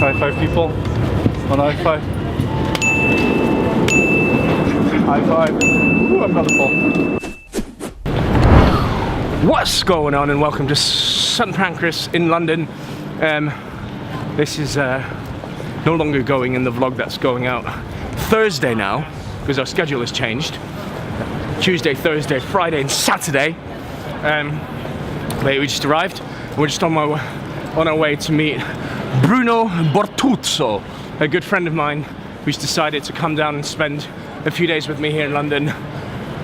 High five, people. One high five. High five. Ooh, I'm gonna fall. What's going on, and welcome to St Pancras in London. This is no longer going in the vlog that's going out Thursday now, because our schedule has changed. Tuesday, Thursday, Friday and Saturday. But we just arrived. We're just on our way to meet Bruno Bortuzzo, a good friend of mine who's decided to come down and spend a few days with me here in London.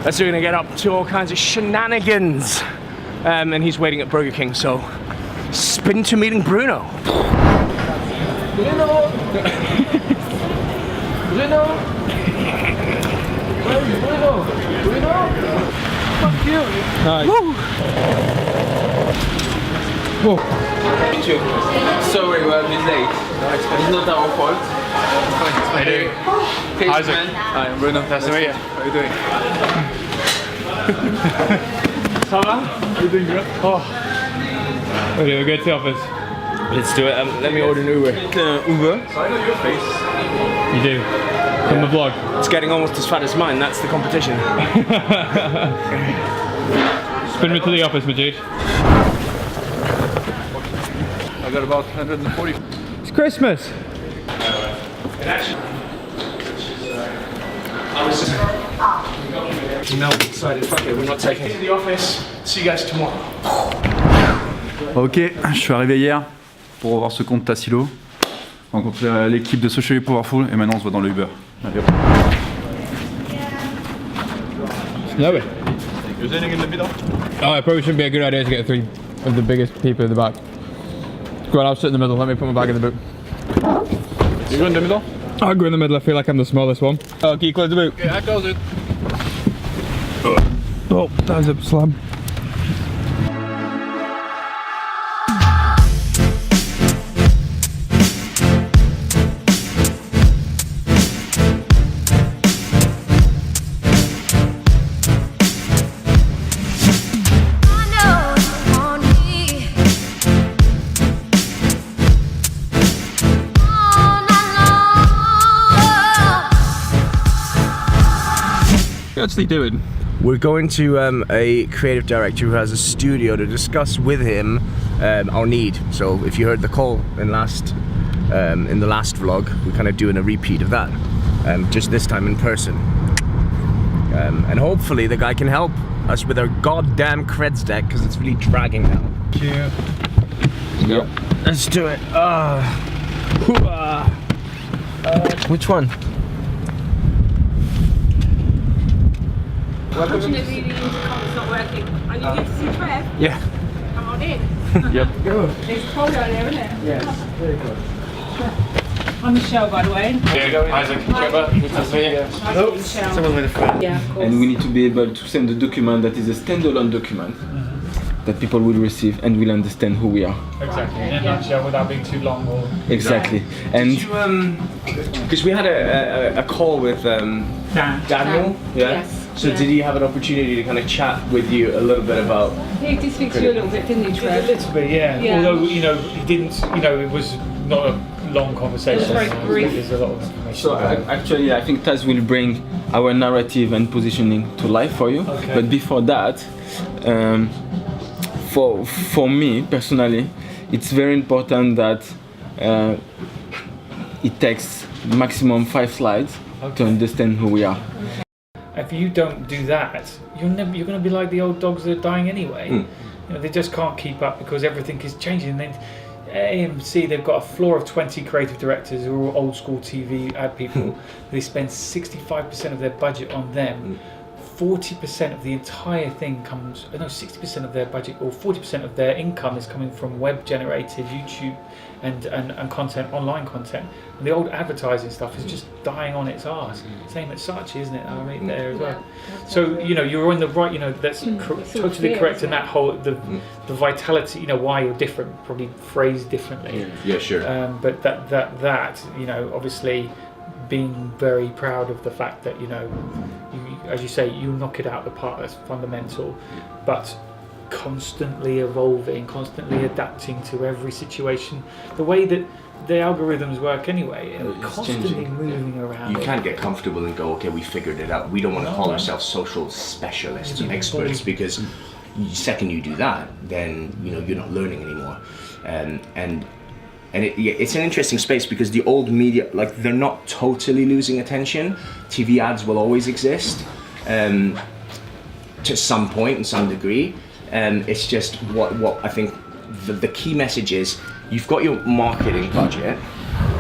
That's going to get up to all kinds of shenanigans. And he's waiting at Burger King, so spin to meeting Bruno. Bruno! Bruno! Where's Bruno? Bruno? Fuck you! Nice. Woo. Whoa. Sorry, we're a bit late. It's not our fault. How you doing? Isaac. Man. Hi, I'm Bruno. Nice to meet you. How are you doing? Ça va? How you doing, bro? Oh. Okay, we'll go to the office. Let's do it. Let me order an Uber. Uber? So I know your face. You do. From the vlog. It's getting almost as fat as mine. That's the competition. Spin me to the office, Majid. I got about 140. It's Christmas. No, decided, fuck it, we're not taking it to the office. See you guys tomorrow. Ok, je suis arrivé hier pour revoir ce compte Tassilo, rencontrer l'équipe de Socially Powerful et maintenant on se voit dans le Uber. Allez, hop. No way. You're sitting in the middle? Oh, it probably shouldn't be a good idea to get three of the biggest people in the back. Go on, I'll sit in the middle. Let me put my bag in the boot. You go in the middle? I'll go in the middle. I feel like I'm the smallest one. Oh, can you close the boot? Yeah, I close it. Oh, that was a slam. What are you actually doing? We're going to a creative director who has a studio to discuss with him our need. So if you heard the call in the last vlog, we're kind of doing a repeat of that, just this time in person. And hopefully the guy can help us with our goddamn creds deck, because it's really dragging now. Yeah. Yep. Let's do it. Which one? Unfortunately, the intercom's not working. Are you here to see Trev? Yeah. Come on in. Yep. It's cold out there, isn't it? Yes. Very good. I'm Michelle, by the way. Yeah, Isaac. Trevor. Good to see you. Nice to meet you, Michelle. Yeah, of course. And we need to be able to send a document that is a standalone document that people will receive and will understand who we are. Exactly. In a nutshell, without being too long or. Exactly. And Because we had a call with Daniel. Yeah. Yes. So yeah. did he have an opportunity to kind of chat with you a little bit about? He did speak to you a little bit, didn't he, A Trev? little bit, yeah. Yeah. Although, you know, he didn't, you know, it was not a long conversation. It was very brief. There's a lot of information. so actually I think Taz will bring our narrative and positioning to life for you. Okay. But before that, for me personally, it's very important that it takes maximum 5 slides to understand who we are. If you don't do that, you're going to be like the old dogs that are dying anyway. You know, they just can't keep up because everything is changing. And then AMC, they've got a floor of 20 creative directors who are all old school TV ad people. They spend 65% of their budget on them. 40% of the entire thing comes, no, 60% of their budget or 40% of their income is coming from web generated YouTube and content, online content. And the old advertising stuff is just dying on its arse. Same at Saatchi, isn't it? I mean, there as well. So, you know, you're on the right, you know, that's totally correct in that whole, the vitality, you know, why you're different, probably phrased differently. Yeah, sure. But that, you know, obviously being very proud of the fact that, you know, you, as you say, you knock it out the park, that's fundamental. But constantly evolving, constantly adapting to every situation. The way that the algorithms work anyway, constantly changing. moving around. You can't get comfortable and go, okay, we figured it out. We don't want to call ourselves social specialists and experts, because second you do that, then you're not learning anymore. And it's an interesting space, because the old media, like, they're not totally losing attention. TV ads will always exist to some point and some degree. It's just what I think the key message is: you've got your marketing budget,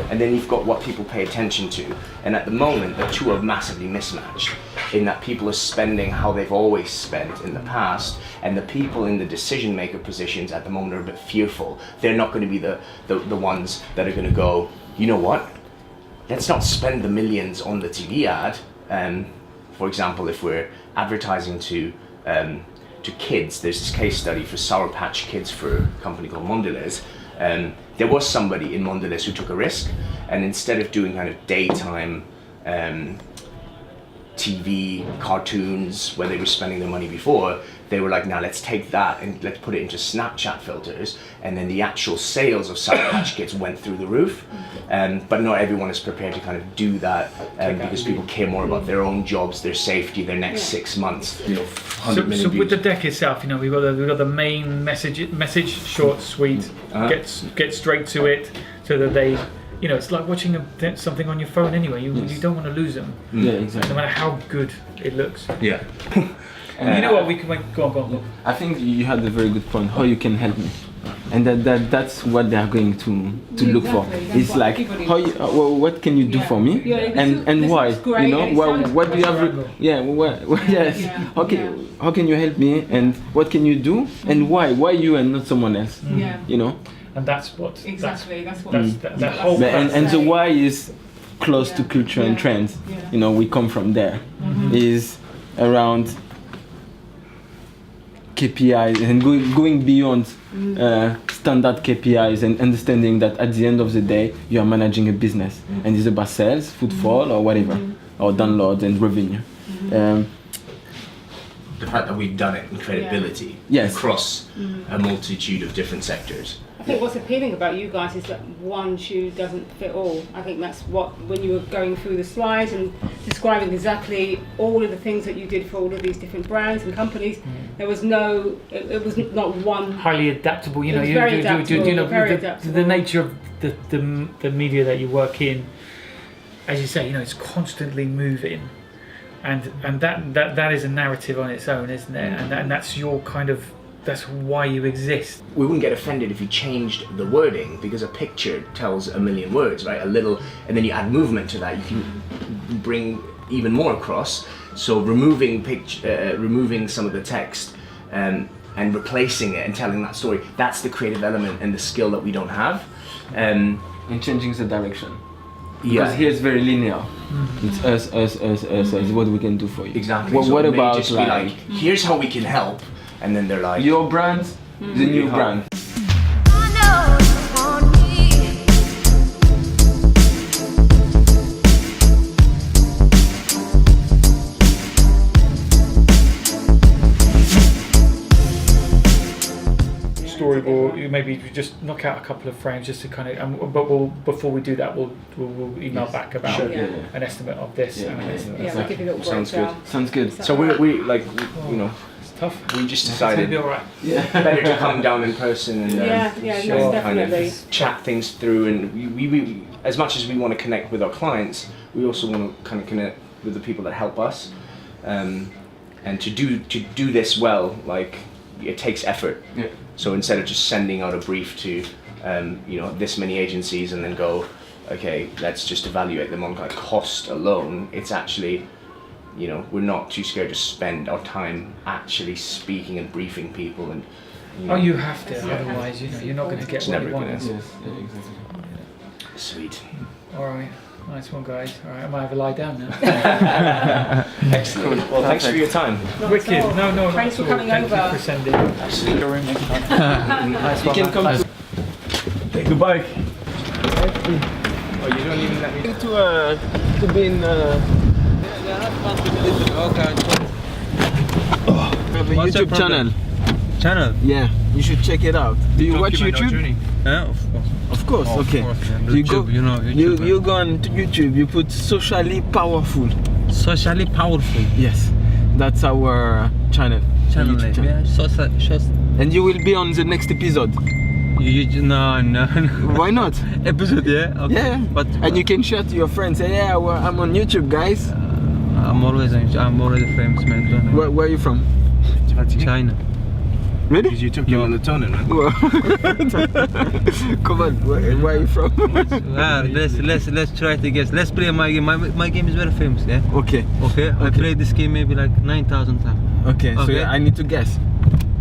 and then you've got what people pay attention to. And at the moment, the two are massively mismatched, in that people are spending how they've always spent in the past, and the people in the decision maker positions at the moment are a bit fearful. They're not going to be the ones that are going to go, you know what, let's not spend the millions on the TV ad. For example, if we're advertising to kids, there's this case study for Sour Patch Kids for a company called Mondelez. There was somebody in Mondelez who took a risk, and instead of doing kind of daytime TV cartoons where they were spending their money before, they were like, now let's take that and let's put it into Snapchat filters, and then the actual sales of Sour Patch Kids went through the roof. But not everyone is prepared to kind of do that, because people care more about their own jobs, their safety, their next 6 months. 100 million So views. with the deck itself, we've got the main message, short, sweet, get straight to it, so that they, it's like watching something on your phone anyway. You don't want to lose them. Yeah, exactly. No matter how good it looks. Yeah. You know what? We can go on. I think you had a very good point. How you can help me, and that's what they are going to look for. Exactly. It's like how what can you do for me, and why? What do you have? Yes. Yeah. Okay. How can you help me, and what can you do, and why? Why you and not someone else? Yeah. And that's what. Exactly. That's what. That whole. And the why is close to culture and trends. Yeah. We come from there. Is around KPIs and going beyond standard KPIs, and understanding that at the end of the day you are managing a business, and it's about sales, footfall, or whatever, or downloads and revenue. The fact that we've done it in credibility across a multitude of different sectors. I think what's appealing about you guys is that one shoe doesn't fit all. I think that's what, when you were going through the slides and describing exactly all of the things that you did for all of these different brands and companies, there was it was not one. Highly adaptable. It was very adaptable, very the adaptable. nature of the media that you work in, as you say, it's constantly moving, and that is a narrative on its own, isn't it? And that's your kind of. That's why you exist. We wouldn't get offended if you changed the wording, because a picture tells a million words, right? A little, and then you add movement to that, you can bring even more across. So removing some of the text and replacing it and telling that story, that's the creative element and the skill that we don't have. And changing the direction. Because here it's very linear. It's us, what we can do for you. Exactly. Well, So what it may about just be like, here's how we can help, and then they're like, your brand, the new brand? Storyboard. Maybe just knock out a couple of frames just to kind of. But before we do that, we'll email back about an estimate of this. And an estimate of We'll give you a little Sounds breakdown. Sounds good. so we like, It's tough. we just It's gonna decided be all right. better to come down in person and Most kind definitely. of chat things through. And we as much as we want to connect with our clients, we also want to kind of connect with the people that help us. And to do this well, like, it takes effort. Yeah. So instead of just sending out a brief to this many agencies and then go, okay, let's just evaluate them on like cost alone, it's actually, we're not too scared to spend our time actually speaking and briefing people. And You have to, otherwise you're not going to get It's what never you want. gonna- Yes, exactly. Sweet. All right, nice one, guys. All right, I might have a lie down now. Excellent. Well, thanks for your time. Wicked. No. Thanks for not at all. coming Thank over. you for sending. Absolutely. Nice You one, can man. come Say goodbye. Oh, you don't even let me. to be in have a YouTube channel. channel. Yeah, you should check it out. Do you watch YouTube? Yeah, of course. Of course. Oh, Okay. Of course, yeah. You YouTube, go. you know, YouTube. You go on to YouTube. You put socially powerful. Socially powerful Yes, that's our channel. channel YouTube name. channel. Yeah, And you will be on the next episode. no. Why not? Episode, yeah. Okay. Yeah. But And you can share to your friends. Say, yeah, well, I'm on YouTube, guys. I'm always famous, man. Don't know. Where are you from? China. Really? You took your melatonin, man. Well, come on, where are you from? Let's try to guess. Let's play my game. My game is very famous, yeah. Okay, Okay. I played this game maybe like 9,000 times. okay, so Okay. I need to guess.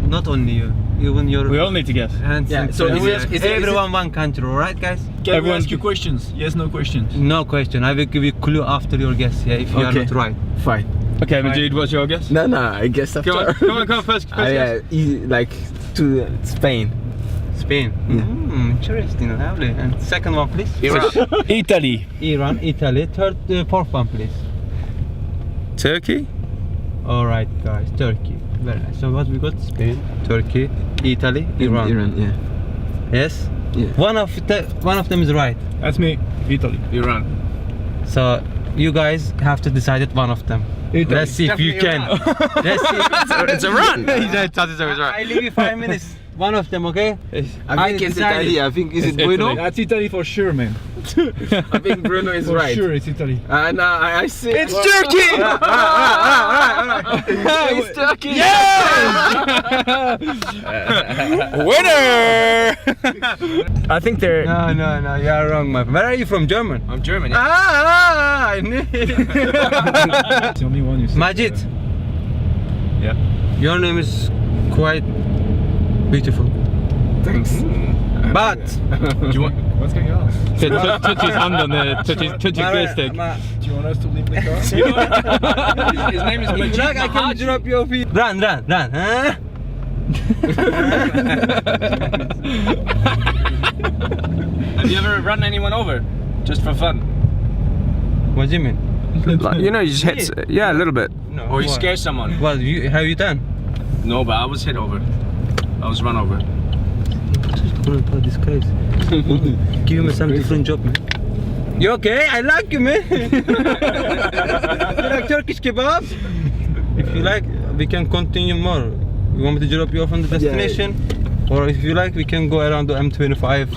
Not only you, even your We all need to guess. hands. Yeah, and so friends, is it- everyone one country, alright, guys? Can we Everyone- ask you questions? Yes, no questions. No question. I will give you clue after your guess. Yeah, if you are Okay. not right. Fine. Okay, Majid, what's your guess? No, I guess after. Come on, first guess. Like to Spain. Spain. Interesting, lovely. And second one, please. Italy. Iran, Italy. Third, fourth one, please. Turkey? All right, guys. Turkey. Very nice. So what we got? Spain, Turkey, Italy, Iran. Iran, yeah. Yes. Yeah. One of them is right. That's me. Italy. Iran. So you guys have to decide it one of them. Let's see if you can. Let's see. It's Iran. I leave you 5 minutes. One of them, okay? I think it's decided. Italy. I think is it Italy. Bruno? That's Italy for sure, man. I think Bruno is For right. sure, it's Italy. And I see. It's Turkey. It's Turkey. Winner! I think they're. No, you are wrong, man. Where are you from? German? I'm German. I knew it. It's the only one you said. Majid. Yeah. Your name is quite beautiful. Thanks. But Do you want? What's going on? Touch his hand on the touch his gear stick. Do you want us to leave the car? His name is If you like, I can drop your feet. Run, huh? Have you ever run anyone over? Just for fun? What do you mean? Like, you know, you just hit. Yeah, a little bit. No, Or you what? scare someone. Well, have you done? No, but I was hit over. I was run over. This crazy. Give me some different job, man. You okay? I like you, man. You like Turkish kebab? If you like, we can continue more. You want me to drop you off on the destination? Or if you like, we can go around the M25.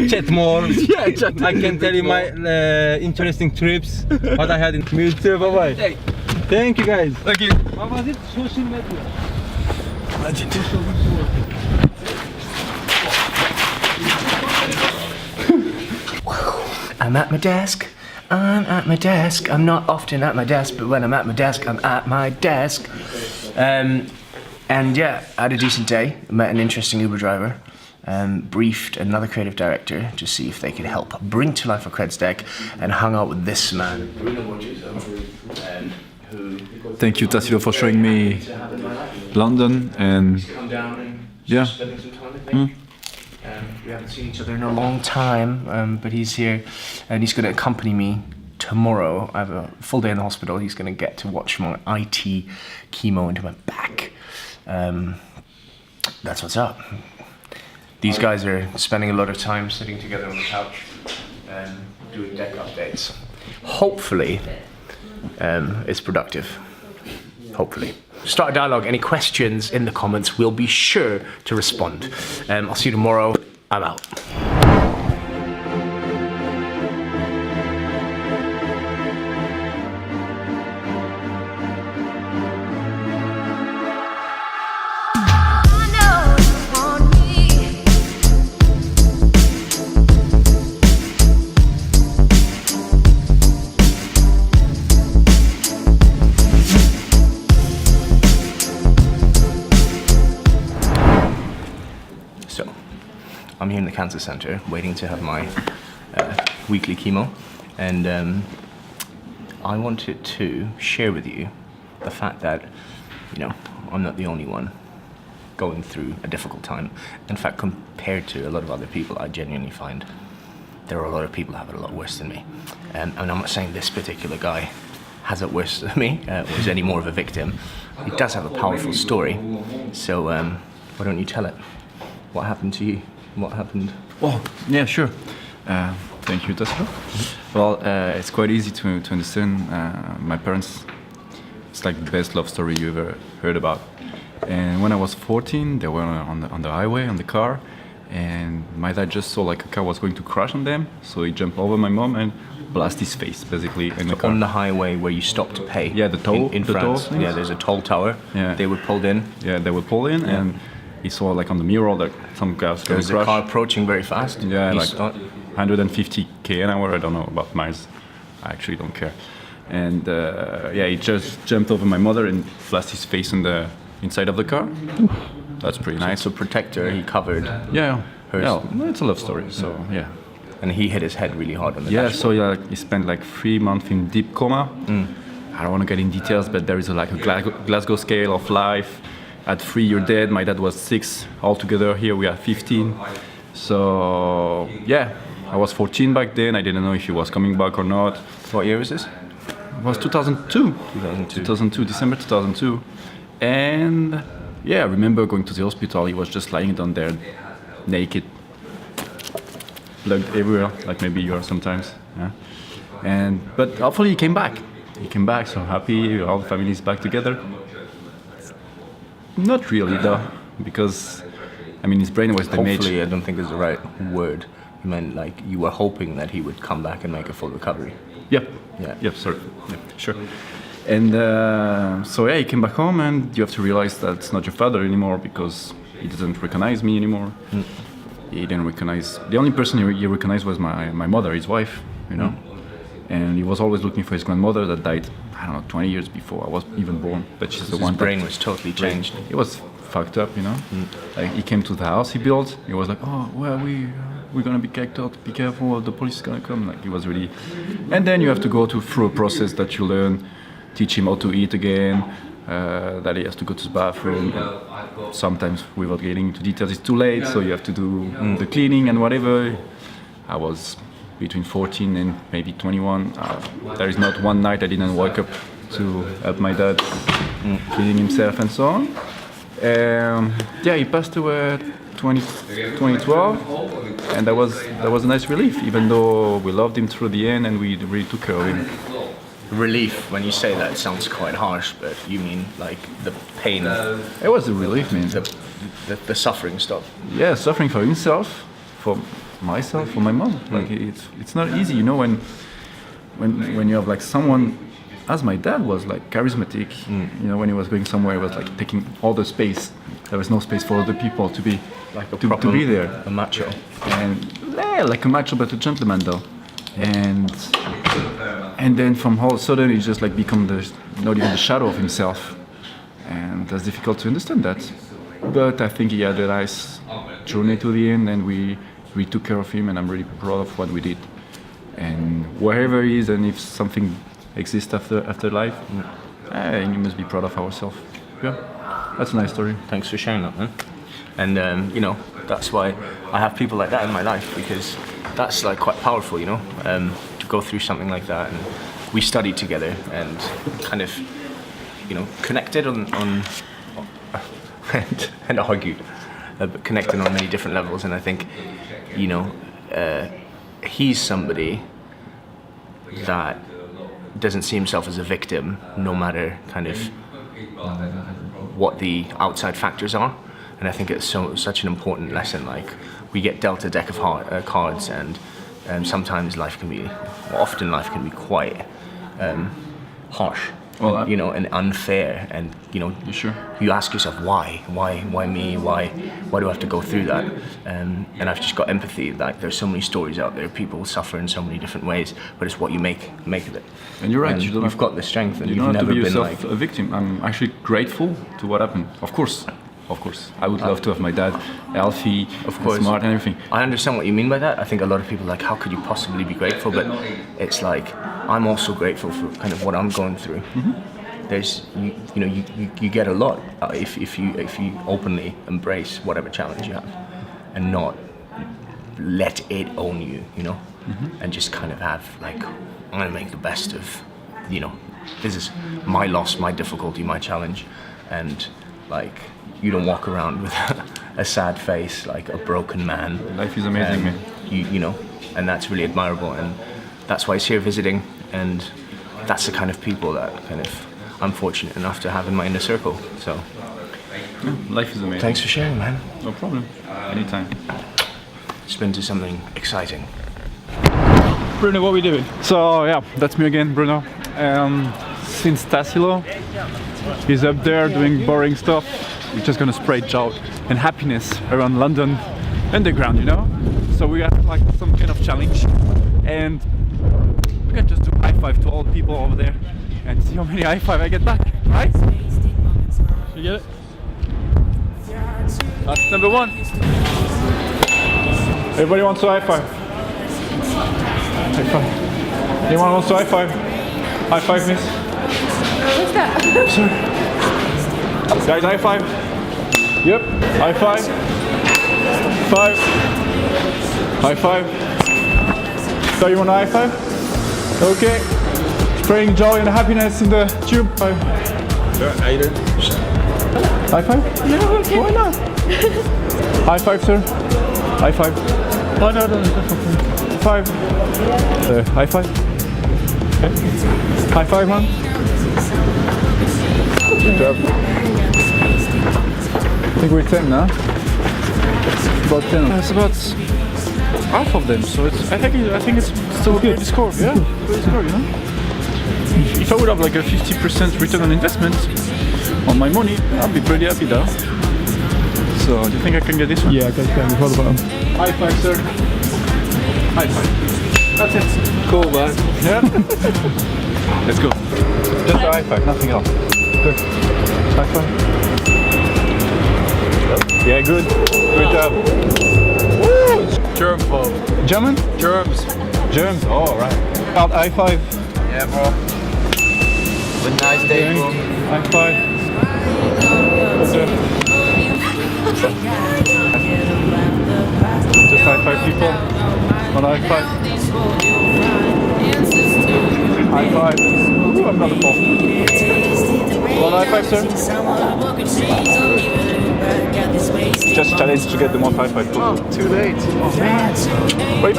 Chat more. Yeah, chat. I can tell you my interesting trips. What I had in. Me too. Bye bye. Hey. Thank you, guys. Thank you. What was it? Social media. I'm at my desk. I'm not often at my desk, but when I'm at my desk, I'm at my desk. And yeah, I had a decent day. Met an interesting Uber driver. Briefed another creative director to see if they could help bring to life a Creds deck, and hung out with this man, Bruno, who Thank you, Tassilo, for showing me London and come down and yeah. spending some time with me. We haven't seen each other in a long time, but he's here and he's going to accompany me tomorrow. I have a full day in the hospital. He's going to get to watch my IT chemo into my back. That's what's up. These guys are spending a lot of time sitting together on the couch and doing deck updates. Hopefully, it's productive. Hopefully. Start a dialogue. Any questions in the comments, we'll be sure to respond. I'll see you tomorrow. I'm out. So, I'm here in the cancer center waiting to have my weekly chemo, and I wanted to share with you the fact that, you know, I'm not the only one going through a difficult time. In fact, compared to a lot of other people, I genuinely find there are a lot of people who have it a lot worse than me. And I'm not saying this particular guy has it worse than me, or is any more of a victim. He does have a powerful story. So why don't you tell it? What happened to you? What happened? Oh, yeah, sure. Thank you, Tassilo. Well, it's quite easy to understand. My parents, it's like the best love story you ever heard about. And when I was 14, they were on the highway, on the car, and my dad just saw like a car was going to crash on them, so he jumped over my mom and blasted his face, basically, in the car. On the highway where you stop to pay? Yeah, the toll. In the France. toll, Yeah, there's a toll tower. Yeah. They were pulled in. Yeah, they were pulled in, and he saw like on the mirror that some cars There going was to a crash. car approaching very fast. Yeah, He like saw- 150 an hour. I don't know about miles. I actually don't care. And he just jumped over my mother and blasted his face in the inside of the car. That's pretty nice. To protect her, he covered. Yeah, Hers. yeah, it's a love story. So yeah. And he hit his head really hard on the Yeah, dashboard. so yeah, he spent like 3 months in deep coma. I don't want to get in details, but there is like a Glasgow scale of life. At 3, you're dead. My dad was 6 altogether. Here we are 15. So yeah, I was 14 back then. I didn't know if he was coming back or not. What year was this? It was 2002. 2002, December 2002. And yeah, I remember going to the hospital. He was just lying down there, naked, blood everywhere, like maybe you are sometimes. Yeah. But hopefully he came back. He came back, so happy. All the family is back together. Not really though, because I mean his brain was damaged. Hopefully, I don't think is the right word. You meant like you were hoping that he would come back and make a full recovery. Yep. Yeah. Yep. Sorry. Yep. Sure. And so yeah, he came back home, and you have to realize that it's not your father anymore because he doesn't recognize me anymore. He didn't recognize. The only person he recognized was my mother, his wife. You know. And he was always looking for his grandmother that died, I don't know, 20 years before I was even born. But she's the His one. brain was totally changed. It was fucked up, you know. Like he came to the house he built. He was like, "Oh, well, we're gonna be kicked out. Be careful, the police is gonna come." Like he was really. And then you have to go through a process that you learn, teach him how to eat again. That he has to go to the bathroom. Sometimes, without getting into details, it's too late, so you have to do the cleaning and whatever. I was between 14 and maybe 21. There is not one night I didn't wake up to help my dad cleaning himself and so on. He passed away 2012, and that was a nice relief, even though we loved him through the end and we really took care of him. Relief, when you say that, it sounds quite harsh, but you mean like the pain, It was a relief, man. the suffering stopped. Yeah, suffering for himself, for myself, for my mom. Like it's not easy, you know, when you have like someone, as my dad was like charismatic, you know, when he was going somewhere, he was like taking all the space. There was no space for other people to be Like a to be there. a macho. And yeah, like a macho but a gentleman though. And then from all of a sudden he just like become not even the shadow of himself. And that's difficult to understand that. But I think he had a nice journey to the end, and we took care of him, and I'm really proud of what we did. And wherever he is, and if something exists after life, he must be proud of ourselves. Yeah, that's a nice story. Thanks for sharing that, man. And you know, that's why I have people like that in my life, because that's like quite powerful, you know, to go through something like that. And we studied together and kind of, you know, connected on and argued, but connected on many different levels. And I think, you know, he's somebody that doesn't see himself as a victim, no matter kind of what the outside factors are. And I think it's such an important lesson. Like, we get dealt a deck of cards, and sometimes often life can be quite harsh, Well, you know, and unfair. And you know, Sure. you ask yourself, why me? Why do I have to go through that? And I've just got empathy. Like, there's so many stories out there. People suffer in so many different ways, but it's what you make of it. And you're right. And You don't you've have- got the strength, and You you've don't have never to be been yourself like. a victim. I'm actually grateful to what happened. Of course, I would love to have my dad healthy, Of course. and smart, and everything. I understand what you mean by that. I think a lot of people are like, how could you possibly be grateful? But it's like, I'm also grateful for kind of what I'm going through. There's, you get a lot if you openly embrace whatever challenge you have, and not let it own you, you know, and just kind of have like, I'm gonna make the best of, you know, this is my loss, my difficulty, my challenge, and like you don't walk around with a sad face like a broken man. Life is amazing, man. You know, and that's really admirable, and that's why he's here visiting, and that's the kind of people that kind of I'm fortunate enough to have in my inner circle. So Yeah, life is amazing. thanks for sharing, man. No problem. Anytime. It's been to something exciting. Bruno, what are we doing? So yeah, that's me again, Bruno. Since Tassilo is up there doing boring stuff, we're just gonna spread joy and happiness around London underground, you know? So we have like some kind of challenge, and we can just do high five to all the people over there and see how many high five I get back, right? You get it? That's number one. Everybody wants a high five. High five. Anyone wants a high five? High five, miss. What's that? Guys, high five. Yep. High five. Five. High five. So you want a high five? Okay. Spreading joy and happiness in the tube. Five. High five? No, okay. Why not? High five, sir. High five. Oh, no. Five. High five. Okay. High five, man. Good job. I think we're 10 now. About 10. It's about half of them, so it's. I think it's still a good score. Yeah, good score, you know. If I would have like a 50% return on investment on my money, I'd be pretty happy though. So, do you think I can get this one? Yeah, okay, we thought about him. High five, sir. High five. That's it. Cool, man. Yeah. Let's go. Just a high five, nothing else. Good. High five. Yeah, good. Good job. Woo! Germ pop. German? Germs. Germs. Oh, right. High five. Yeah, bro. Have a nice day, bro. High five. Good job. Just high five people. One high five. High five. Ooh, I'm not a fall. One high five, sir. Just challenge to get the one high five. Oh, too late. Wait.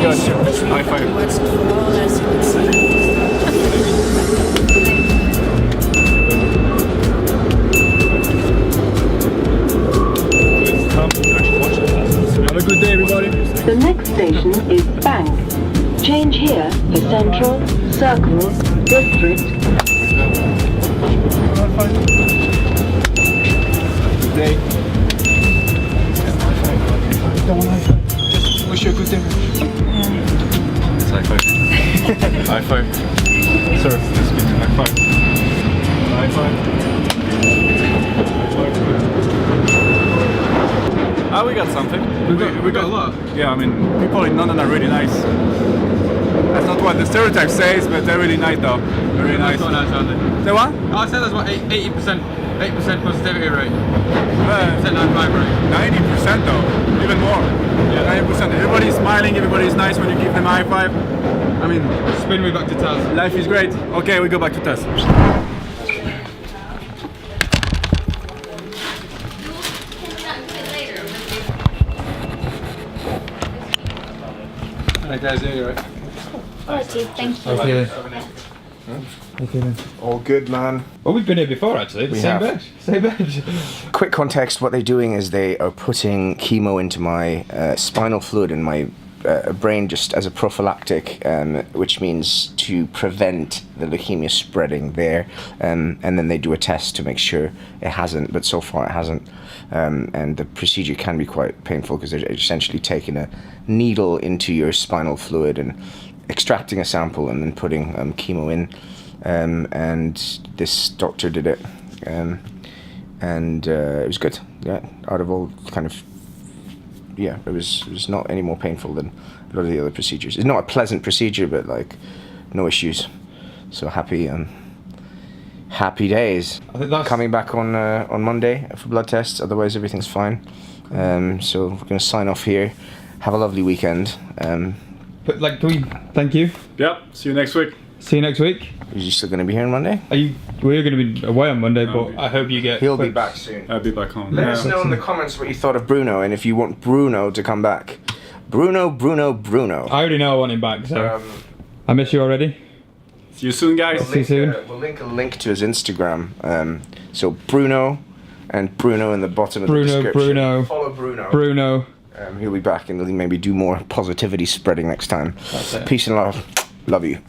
Gotcha. High five. Have a good day, everybody. The next station is Bank. Change here for Central, Circle, District. Good day. Just wish you a good day. It's high five. High five. Sir, let's get high five. High five. Ah, we got something. We got a lot. Yeah, I mean, people in London are really nice. That's not what the stereotype says, but they're really nice though. Very nice. Not nice, aren't they? Say what? I said that's what 80% positivity rate. 80% 95 rate. 90% though, even more. Yeah, 90%. Everybody's smiling, everybody's nice when you give them a high five. I mean, Spin me back to Taz. life is great. Okay, we go back to test. Right, guys, you right? Thank you. Okay then. All good, man. Well, we've been here before actually. Same have. bench. Same bench. Quick context, what they're doing is they are putting chemo into my spinal fluid in my brain just as a prophylactic, which means to prevent the leukemia spreading there, and then they do a test to make sure it hasn't, but so far it hasn't. And the procedure can be quite painful because they're essentially taking a needle into your spinal fluid and extracting a sample and then putting chemo in. And this doctor did it, and it was good. Yeah, out of all kind of, yeah, it was not any more painful than a lot of the other procedures. It's not a pleasant procedure, but like no issues. So happy days. I think that's Coming back on Monday for blood tests. Otherwise, everything's fine. So we're gonna sign off here. Have a lovely weekend. But like, can we thank you? Yep, see you next week. See you next week. Is you still going to be here on Monday? We're going to be away on Monday, but I hope you get. He'll be clips. back soon. I'll be back home. Let us know in the comments what you thought of Bruno and if you want Bruno to come back. Bruno. I already know I want him back, so I miss you already. See you soon, guys. See you soon. We'll link a link to his Instagram. So Bruno and Bruno in the bottom of the description. Bruno. Follow Bruno. Bruno. He'll be back and he'll maybe do more positivity spreading next time. That's it. Peace and love. Love you.